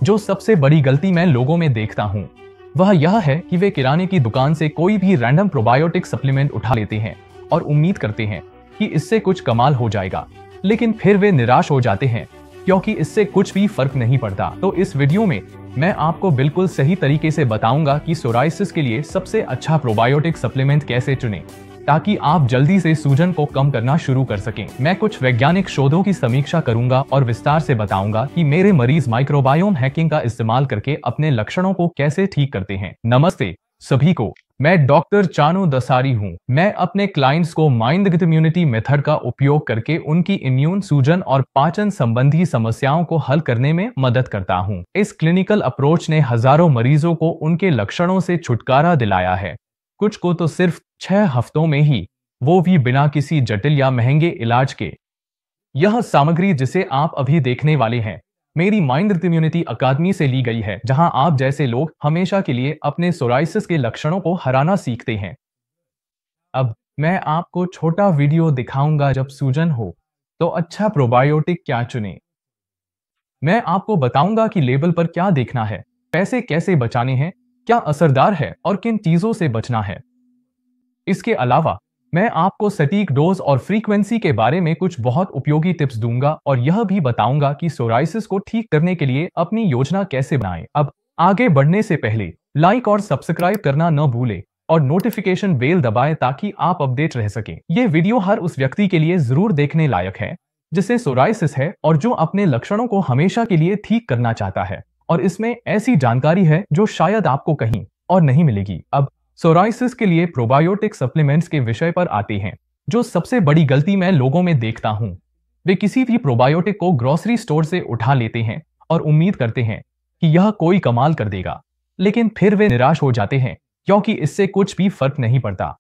जो सबसे बड़ी गलती मैं लोगों में देखता हूँ वह यह है कि वे किराने की दुकान से कोई भी रैंडम प्रोबायोटिक सप्लीमेंट उठा लेते हैं और उम्मीद करते हैं कि इससे कुछ कमाल हो जाएगा, लेकिन फिर वे निराश हो जाते हैं क्योंकि इससे कुछ भी फर्क नहीं पड़ता। तो इस वीडियो में मैं आपको बिल्कुल सही तरीके से बताऊंगा कि सोराइसिस के लिए सबसे अच्छा प्रोबायोटिक सप्लीमेंट कैसे चुनें ताकि आप जल्दी से सूजन को कम करना शुरू कर सकें। मैं कुछ वैज्ञानिक शोधों की समीक्षा करूंगा और विस्तार से बताऊंगा कि मेरे मरीज माइक्रोबायोम हैकिंग का इस्तेमाल करके अपने लक्षणों को कैसे ठीक करते हैं। नमस्ते सभी को, मैं डॉक्टर चानू दसारी हूं। मैं अपने क्लाइंट्स को माइंड इम्यूनिटी मेथड का उपयोग करके उनकी इम्यून, सूजन और पाचन संबंधी समस्याओं को हल करने में मदद करता हूं। इस क्लिनिकल अप्रोच ने हजारों मरीजों को उनके लक्षणों से छुटकारा दिलाया है, कुछ को तो सिर्फ 6 हफ्तों में ही, वो भी बिना किसी जटिल या महंगे इलाज के। यह सामग्री जिसे आप अभी देखने वाले हैं मेरी माइंड इम्यूनिटी अकादमी से ली गई है, जहां आप जैसे लोग हमेशा के लिए अपने सोराइसिस के लक्षणों को हराना सीखते हैं। अब मैं आपको छोटा वीडियो दिखाऊंगा जब सूजन हो तो अच्छा प्रोबायोटिक क्या चुनें। मैं आपको बताऊंगा कि लेबल पर क्या देखना है, पैसे कैसे बचाने हैं, क्या असरदार है और किन चीजों से बचना है। इसके अलावा मैं आपको सटीक डोज और फ्रीक्वेंसी के बारे में कुछ बहुत उपयोगी टिप्स दूंगा और यह भी बताऊंगा कि सोराइसिस को ठीक करने के लिए अपनी योजना कैसे बनाएं। अब आगे बढ़ने से पहले लाइक और सब्सक्राइब करना न भूलें और नोटिफिकेशन बेल दबाएं ताकि आप अपडेट रह सकें। यह वीडियो हर उस व्यक्ति के लिए जरूर देखने लायक है जिसे सोराइसिस है और जो अपने लक्षणों को हमेशा के लिए ठीक करना चाहता है, और इसमें ऐसी जानकारी है जो शायद आपको कहीं और नहीं मिलेगी। अब सोराइसिस के लिए प्रोबायोटिक सप्लीमेंट्स के विषय पर आते हैं। जो सबसे बड़ी गलती मैं लोगों में देखता हूं, वे किसी भी प्रोबायोटिक को ग्रोसरी स्टोर से उठा लेते हैं और उम्मीद करते हैं कि यह कोई कमाल कर देगा, लेकिन फिर वे निराश हो जाते हैं क्योंकि इससे कुछ भी फर्क नहीं पड़ता।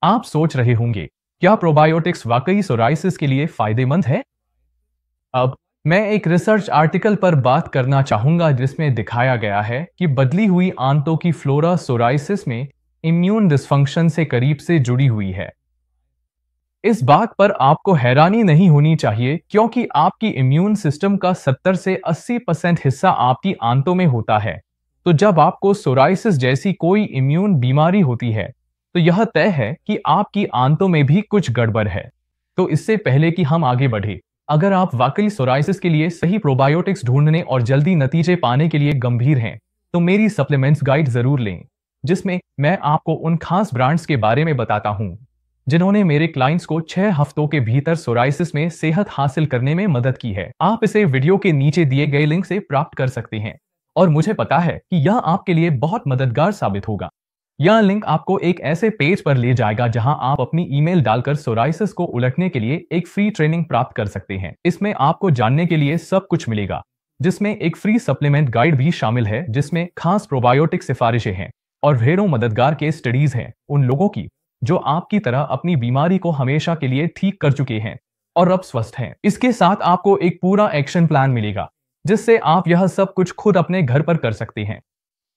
आप सोच रहे होंगे, क्या प्रोबायोटिक्स वाकई सोराइसिस के लिए फायदेमंद है? अब मैं एक रिसर्च आर्टिकल पर बात करना चाहूंगा जिसमें दिखाया गया है कि बदली हुई आंतों की फ्लोरा सोराइसिस में इम्यून डिसफंक्शन से करीब से जुड़ी हुई है। इस बात पर आपको हैरानी नहीं होनी चाहिए क्योंकि आपकी इम्यून सिस्टम का 70 से 80% हिस्सा आपकी आंतों में होता है। तो जब आपको सोराइसिस जैसी कोई इम्यून बीमारी होती है तो यह तय है कि आपकी आंतों में भी कुछ गड़बड़ है। तो इससे पहले कि हम आगे बढ़े, अगर आप वाकई सोराइसिस के लिए सही प्रोबायोटिक्स ढूंढने और जल्दी नतीजे पाने के लिए गंभीर हैं, तो मेरी सप्लीमेंट्स गाइड जरूर लें, जिसमें मैं आपको उन खास ब्रांड्स के बारे में बताता हूं जिन्होंने मेरे क्लाइंट्स को 6 हफ्तों के भीतर सोराइसिस में सेहत हासिल करने में मदद की है। आप इसे वीडियो के नीचे दिए गए लिंक से प्राप्त कर सकते हैं और मुझे पता है कि यह आपके लिए बहुत मददगार साबित होगा। यह लिंक आपको एक ऐसे पेज पर ले जाएगा जहां आप अपनी ईमेल डालकर सोराइसिस को उलटने के लिए एक फ्री ट्रेनिंग प्राप्त कर सकते हैं। इसमें आपको जानने के लिए सब कुछ मिलेगा, जिसमें एक फ्री सप्लीमेंट गाइड भी शामिल है जिसमें खास प्रोबायोटिक सिफारिशें हैं और ढेरों मददगार केस स्टडीज हैं उन लोगों की जो आपकी तरह अपनी बीमारी को हमेशा के लिए ठीक कर चुके हैं और अब स्वस्थ हैं। इसके साथ आपको एक पूरा एक्शन प्लान मिलेगा जिससे आप यह सब कुछ खुद अपने घर पर कर सकते हैं।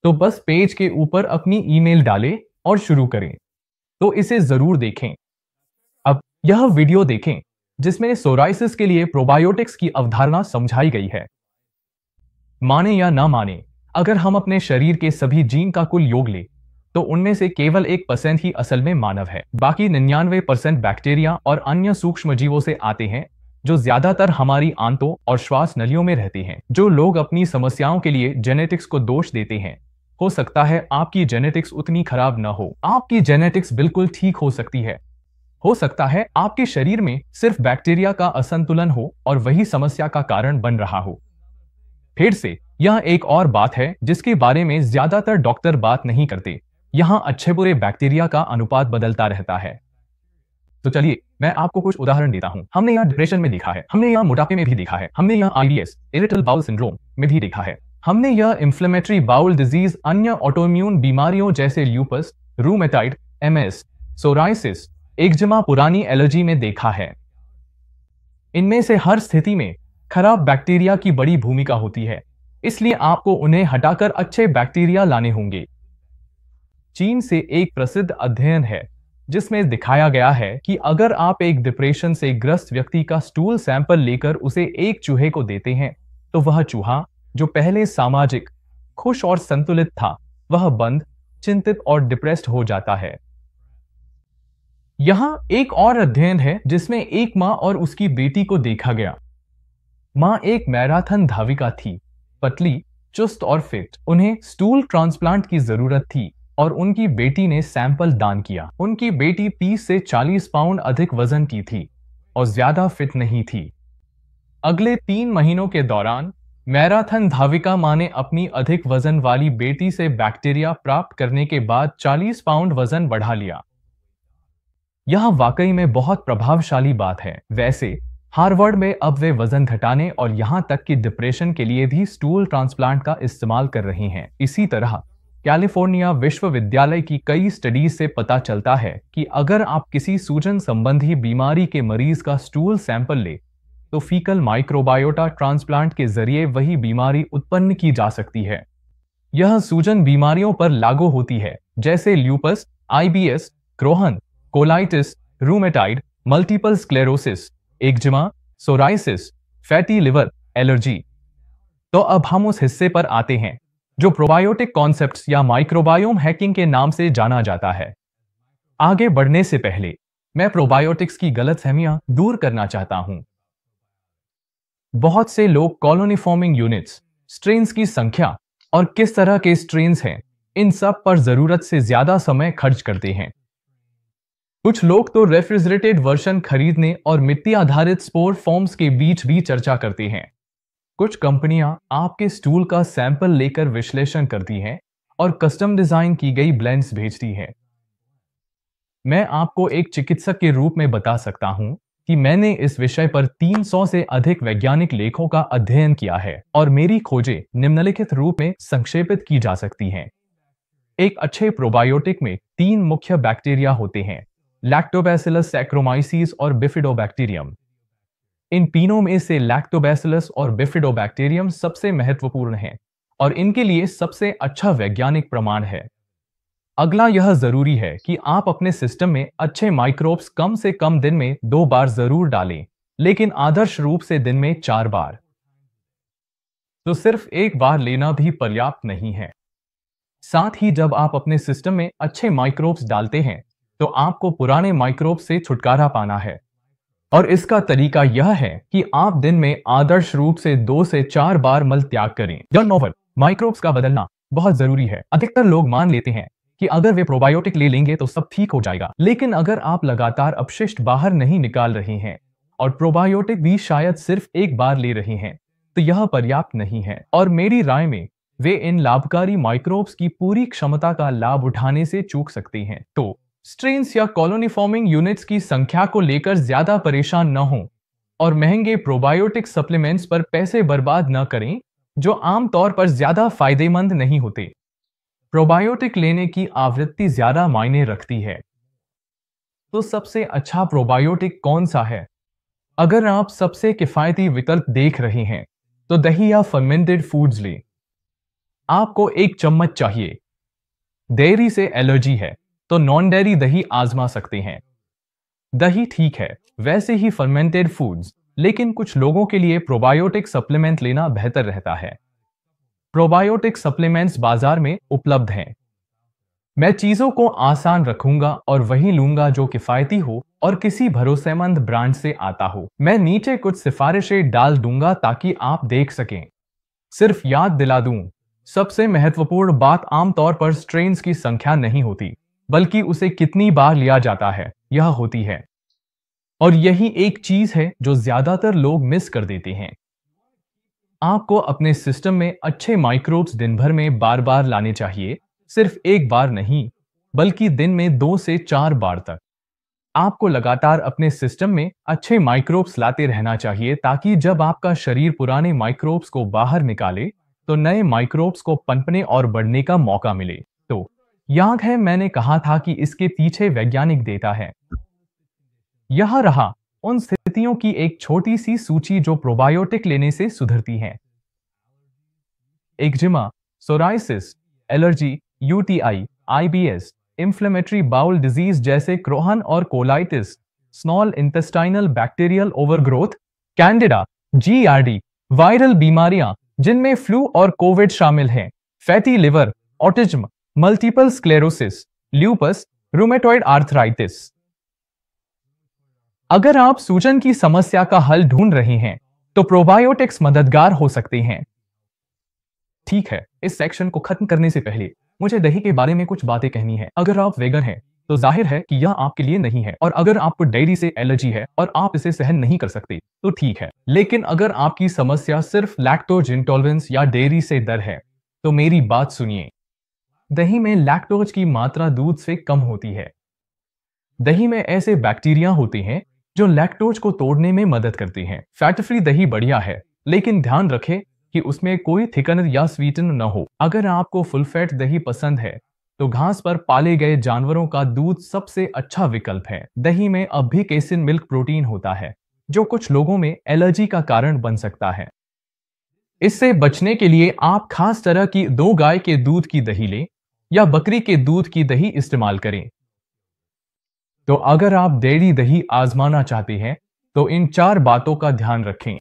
तो बस पेज के ऊपर अपनी ईमेल डालें और शुरू करें। तो इसे जरूर देखें। अब यह वीडियो देखें जिसमें सोराइसिस के लिए प्रोबायोटिक्स की अवधारणा समझाई गई है। माने या ना माने, अगर हम अपने शरीर के सभी जीन का कुल योग लें तो उनमें से केवल 1% ही असल में मानव है। बाकी 99% बैक्टीरिया और अन्य सूक्ष्म जीवों से आते हैं जो ज्यादातर हमारी आंतों और श्वास नलियों में रहते हैं। जो लोग अपनी समस्याओं के लिए जेनेटिक्स को दोष देते हैं, हो सकता है आपकी जेनेटिक्स उतनी खराब न हो। आपकी जेनेटिक्स बिल्कुल ठीक हो सकती है। हो सकता है आपके शरीर में सिर्फ बैक्टीरिया का असंतुलन हो और वही समस्या का कारण बन रहा हो। फिर से यह एक और बात है जिसके बारे में ज्यादातर डॉक्टर बात नहीं करते। यहां अच्छे बुरे बैक्टीरिया का अनुपात बदलता रहता है। तो चलिए मैं आपको कुछ उदाहरण देता हूं। हमने यह डिप्रेशन में देखा है, हमने यह मोटापे में भी देखा है, हमने यह IBS इरिटेबल बाउल सिंड्रोम में भी देखा है, हमने यह इन्फ्लेमेटरी बाउल डिजीज, अन्य ऑटोइम्यून बीमारियों जैसे lupus, rheumatoid, MS, psoriasis, eczema, पुरानी एलर्जी में देखा है। इनमें से हर स्थिति में खराब बैक्टीरिया की बड़ी भूमिका होती है, इसलिए आपको उन्हें हटाकर अच्छे बैक्टीरिया लाने होंगे। चीन से एक प्रसिद्ध अध्ययन है जिसमें दिखाया गया है कि अगर आप एक डिप्रेशन से ग्रस्त व्यक्ति का स्टूल सैंपल लेकर उसे एक चूहे को देते हैं तो वह चूहा जो पहले सामाजिक, खुश और संतुलित था, वह बंद, चिंतित और डिप्रेस्ड हो जाता है। यहां एक और अध्ययन है जिसमें एक मां और उसकी बेटी को देखा गया। मां एक मैराथन धाविका थी, पतली, चुस्त और फिट। उन्हें स्टूल ट्रांसप्लांट की जरूरत थी और उनकी बेटी ने सैंपल दान किया। उनकी बेटी 30 से 40 पाउंड अधिक वजन की थी और ज्यादा फिट नहीं थी। अगले 3 महीनों के दौरान मैराथन धाविका मां ने अपनी अधिक वजन वाली बेटी से बैक्टीरिया प्राप्त करने के बाद 40 पाउंड वजन बढ़ा लिया। यह वाकई में बहुत प्रभावशाली बात है। वैसे हार्वर्ड में अब वे वजन घटाने और यहां तक कि डिप्रेशन के लिए भी स्टूल ट्रांसप्लांट का इस्तेमाल कर रही हैं। इसी तरह कैलिफोर्निया विश्वविद्यालय की कई स्टडीज से पता चलता है कि अगर आप किसी सूजन संबंधी बीमारी के मरीज का स्टूल सैंपल ले तो फीकल माइक्रोबायोटा ट्रांसप्लांट के जरिए वही बीमारी उत्पन्न की जा सकती है। यह सूजन बीमारियों पर लागू होती है, जैसे lupus, IBS, Crohn, colitis, rheumatoid, multiple sclerosis, eczema, psoriasis, fatty liver, allergy. तो अब हम उस हिस्से पर आते हैं जो प्रोबायोटिक कॉन्सेप्ट्स या माइक्रोबायोम हैकिंग के नाम से जाना जाता है। आगे बढ़ने से पहले मैं प्रोबायोटिक्स की गलतफहमियां दूर करना चाहता हूं। बहुत से लोग कॉलोनी फॉर्मिंग यूनिट्स, स्ट्रेन्स की संख्या और किस तरह के स्ट्रेन्स हैं, इन सब पर जरूरत से ज्यादा समय खर्च करते हैं। कुछ लोग तो रेफ्रिजरेटेड वर्जन खरीदने और मिट्टी आधारित स्पोर फॉर्म्स के बीच भी चर्चा करते हैं। कुछ कंपनियां आपके स्टूल का सैंपल लेकर विश्लेषण करती हैं और कस्टम डिजाइन की गई ब्लेंड्स भेजती हैं। मैं आपको एक चिकित्सक के रूप में बता सकता हूं कि मैंने इस विषय पर 300 से अधिक वैज्ञानिक लेखों का अध्ययन किया है और मेरी खोजें निम्नलिखित रूप में संक्षेपित की जा सकती हैं। एक अच्छे प्रोबायोटिक में 3 मुख्य बैक्टीरिया होते हैं, लैक्टोबैसिलस सैक्रोमाइसीस और बिफिडोबैक्टीरियम। इन तीनों में से लैक्टोबैसिलस और बिफिडोबैक्टीरियम सबसे महत्वपूर्ण हैं और इनके लिए सबसे अच्छा वैज्ञानिक प्रमाण है। अगला यह जरूरी है कि आप अपने सिस्टम में अच्छे माइक्रोब्स कम से कम दिन में 2 बार जरूर डालें, लेकिन आदर्श रूप से दिन में 4 बार। तो सिर्फ एक बार लेना भी पर्याप्त नहीं है। साथ ही जब आप अपने सिस्टम में अच्छे माइक्रोब्स डालते हैं तो आपको पुराने माइक्रोब से छुटकारा पाना है और इसका तरीका यह है कि आप दिन में आदर्श रूप से 2 से 4 बार मल त्याग करें। टर्नओवर माइक्रोब्स का बदलना बहुत जरूरी है। अधिकतर लोग मान लेते हैं कि अगर वे प्रोबायोटिक ले लेंगे तो सब ठीक हो जाएगा, लेकिन अगर आप लगातार अपशिष्ट बाहर नहीं निकाल रहे हैं और प्रोबायोटिक भी शायद सिर्फ एक बार ले रहे हैं तो यह पर्याप्त नहीं है और मेरी राय में वे इन लाभकारी माइक्रोब्स की पूरी क्षमता का लाभ उठाने से चूक सकते हैं। तो स्ट्रेन्स या कॉलोनी फॉर्मिंग यूनिट्स की संख्या को लेकर ज्यादा परेशान न हों और महंगे प्रोबायोटिक सप्लीमेंट्स पर पैसे बर्बाद न करें जो आमतौर पर ज्यादा फायदेमंद नहीं होते। प्रोबायोटिक लेने की आवृत्ति ज्यादा मायने रखती है। तो सबसे अच्छा प्रोबायोटिक कौन सा है? अगर आप सबसे किफायती विकल्प देख रहे हैं तो दही या फर्मेंटेड फूड्स लें। आपको 1 चम्मच चाहिए। डेयरी से एलर्जी है तो नॉन डेयरी दही आजमा सकते हैं। दही ठीक है, वैसे ही फर्मेंटेड फूड्स, लेकिन कुछ लोगों के लिए प्रोबायोटिक सप्लीमेंट लेना बेहतर रहता है। प्रोबायोटिक सप्लीमेंट्स बाजार में उपलब्ध हैं। मैं चीजों को आसान रखूंगा और वही लूंगा जो किफायती हो और किसी भरोसेमंद ब्रांड से आता हो। मैं नीचे कुछ सिफारिशें डाल दूंगा ताकि आप देख सकें। सिर्फ याद दिला दूं, सबसे महत्वपूर्ण बात आमतौर पर स्ट्रेन्स की संख्या नहीं होती, बल्कि उसे कितनी बार लिया जाता है यह होती है। और यही एक चीज है जो ज्यादातर लोग मिस कर देते हैं। आपको अपने सिस्टम में अच्छे माइक्रोब्स दिन भर में बार बार लाने चाहिए, सिर्फ एक बार नहीं, बल्कि दिन में 2 से 4 बार तक। आपको लगातार अपने सिस्टम में अच्छे माइक्रोब्स लाते रहना चाहिए ताकि जब आपका शरीर पुराने माइक्रोब्स को बाहर निकाले तो नए माइक्रोब्स को पनपने और बढ़ने का मौका मिले। तो याद है मैंने कहा था कि इसके पीछे वैज्ञानिक डेटा है। यह रहा उन स्थितियों की एक छोटी सी सूची जो प्रोबायोटिक लेने से सुधरती हैं। Eczema, psoriasis, allergy, UTI, IBS, inflammatory bowel disease जैसे क्रोहन और colitis, small intestinal bacterial overgrowth, Candida, GRD, viral बीमारियां, जिनमें फ्लू और कोविड शामिल हैं, fatty liver, autism, multiple sclerosis, lupus, rheumatoid arthritis. अगर आप सूजन की समस्या का हल ढूंढ रहे हैं तो प्रोबायोटिक्स मददगार हो सकते हैं। ठीक है, इस सेक्शन को खत्म करने से पहले मुझे दही के बारे में कुछ बातें कहनी है। अगर आप वेगन हैं तो जाहिर है कि यह आपके लिए नहीं है, और अगर आपको डेयरी से एलर्जी है और आप इसे सहन नहीं कर सकते तो ठीक है। लेकिन अगर आपकी समस्या सिर्फ लैक्टोज इंटॉलरेंस या डेयरी से डर है तो मेरी बात सुनिए। दही में लैक्टोज की मात्रा दूध से कम होती है। दही में ऐसे बैक्टीरिया होते हैं जो लैक्टोज को तोड़ने में मदद करते हैं। फैट फ्री दही बढ़िया है, लेकिन ध्यान रखें कि उसमें कोई थिकनर या स्वीटनर न हो। अगर आपको फुल फैट दही पसंद है तो घास पर पाले गए जानवरों का दूध सबसे अच्छा विकल्प है। दही में अब भी केसिन मिल्क प्रोटीन होता है जो कुछ लोगों में एलर्जी का कारण बन सकता है। इससे बचने के लिए आप खास तरह की दो गाय के दूध की दही लें या बकरी के दूध की दही इस्तेमाल करें। तो अगर आप डेयरी दही आजमाना चाहते हैं तो इन 4 बातों का ध्यान रखें।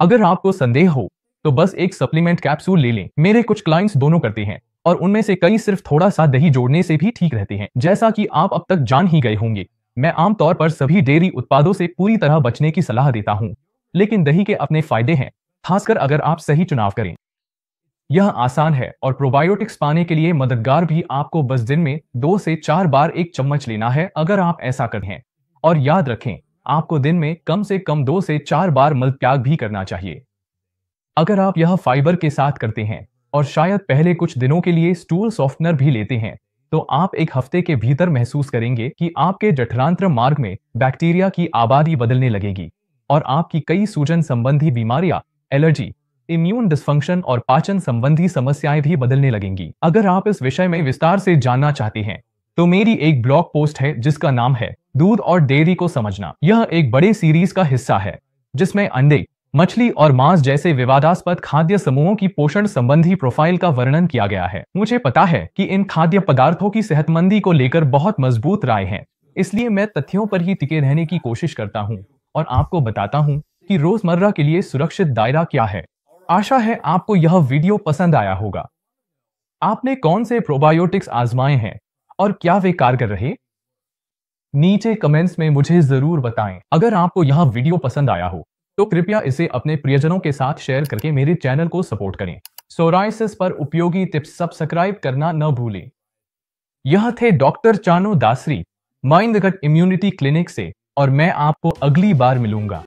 अगर आपको संदेह हो तो बस एक सप्लीमेंट कैप्सूल ले लें। मेरे कुछ क्लाइंट्स दोनों करते हैं और उनमें से कई सिर्फ थोड़ा सा दही जोड़ने से भी ठीक रहते हैं। जैसा कि आप अब तक जान ही गए होंगे, मैं आमतौर पर सभी डेयरी उत्पादों से पूरी तरह बचने की सलाह देता हूं, लेकिन दही के अपने फायदे हैं, खासकर अगर आप सही चुनाव करें। यह आसान है और प्रोबायोटिक्स पाने के लिए मददगार भी। आपको बस दिन में 2 से 4 बार 1 चम्मच लेना है अगर आप ऐसा करते हैं। और याद रखें, आपको दिन में कम से कम 2 से 4 बार मलत्याग भी करना चाहिए। अगर आप यह फाइबर के साथ करते हैं और शायद पहले कुछ दिनों के लिए स्टूल सॉफ्टनर भी लेते हैं तो आप 1 हफ्ते के भीतर महसूस करेंगे कि आपके जठरांत्र मार्ग में बैक्टीरिया की आबादी बदलने लगेगी और आपकी कई सूजन संबंधी बीमारियां, एलर्जी, इम्यून डिस्फंक्शन और पाचन संबंधी समस्याएं भी बदलने लगेंगी। अगर आप इस विषय में विस्तार से जानना चाहते हैं तो मेरी एक ब्लॉग पोस्ट है जिसका नाम है दूध और डेयरी को समझना। यह एक बड़े सीरीज का हिस्सा है जिसमें अंडे, मछली और मांस जैसे विवादास्पद खाद्य समूहों की पोषण संबंधी प्रोफाइल का वर्णन किया गया है। मुझे पता है कि इन खाद्य पदार्थों की सेहतमंदी को लेकर बहुत मजबूत राय है, इसलिए मैं तथ्यों पर ही टिके रहने की कोशिश करता हूं और आपको बताता हूं कि रोजमर्रा के लिए सुरक्षित दायरा क्या है। आशा है आपको यह वीडियो पसंद आया होगा। आपने कौन से प्रोबायोटिक्स आजमाए हैं और क्या वे कारगर रहे? नीचे कमेंट्स में मुझे जरूर बताएं। अगर आपको यह वीडियो पसंद आया हो तो कृपया इसे अपने प्रियजनों के साथ शेयर करके मेरे चैनल को सपोर्ट करें। सोराइसिस पर उपयोगी टिप्स सब्सक्राइब करना न भूलें। यह थे डॉक्टर चानो दासरी, माइंड गट इम्यूनिटी क्लिनिक से, और मैं आपको अगली बार मिलूंगा।